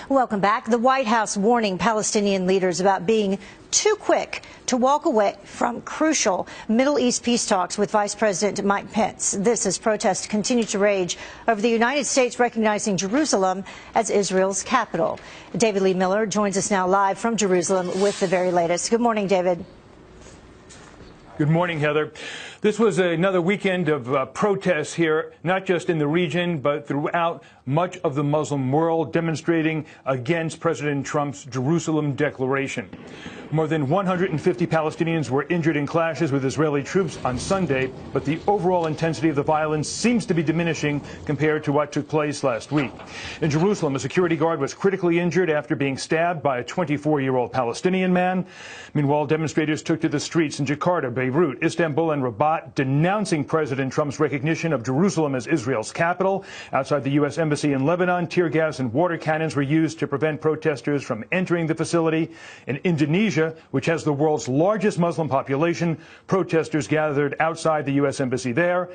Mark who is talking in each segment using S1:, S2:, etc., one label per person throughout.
S1: Welcome back. The White House warning Palestinian leaders about being too quick to walk away from crucial Middle East peace talks with Vice President Mike Pence. This as protests continue to rage over the United States recognizing Jerusalem as Israel's capital. David Lee Miller joins us now live from Jerusalem with the very latest. Good morning, David.
S2: Good morning, Heather. This was another weekend of protests here, not just in the region, but throughout much of the Muslim world, demonstrating against President Trump's Jerusalem declaration. More than 150 Palestinians were injured in clashes with Israeli troops on Sunday, but the overall intensity of the violence seems to be diminishing compared to what took place last week. In Jerusalem, a security guard was critically injured after being stabbed by a 24-year-old Palestinian man. Meanwhile, demonstrators took to the streets in Jakarta, Beirut, Istanbul, and Rabat, denouncing President Trump's recognition of Jerusalem as Israel's capital. Outside the U.S. Embassy in Lebanon, tear gas and water cannons were used to prevent protesters from entering the facility. In Indonesia, which has the world's largest Muslim population, protesters gathered outside the U.S. Embassy there.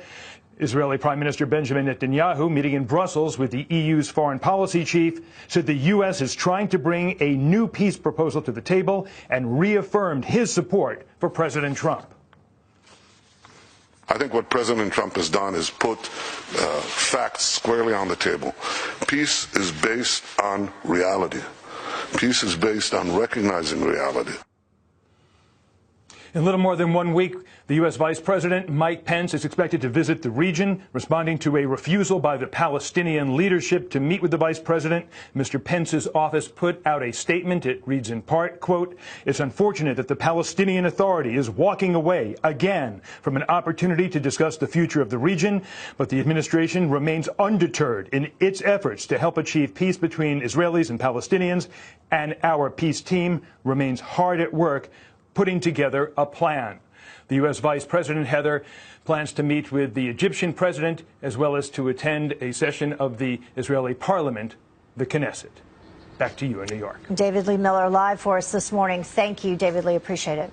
S2: Israeli Prime Minister Benjamin Netanyahu, meeting in Brussels with the EU's foreign policy chief, said the U.S. is trying to bring a new peace proposal to the table and reaffirmed his support for President Trump.
S3: I think what President Trump has done is put facts squarely on the table. Peace is based on reality. Peace is based on recognizing reality.
S2: In little more than 1 week, the U.S. Vice President Mike Pence is expected to visit the region, responding to a refusal by the Palestinian leadership to meet with the Vice President. Mr. Pence's office put out a statement. It reads in part, quote, "It's unfortunate that the Palestinian Authority is walking away again from an opportunity to discuss the future of the region, but the administration remains undeterred in its efforts to help achieve peace between Israelis and Palestinians, and our peace team remains hard at work putting together a plan." The U.S. Vice President, Heather, plans to meet with the Egyptian president as well as to attend a session of the Israeli parliament, the Knesset. Back to you in New York.
S1: David Lee Miller live for us this morning. Thank you, David Lee. Appreciate it.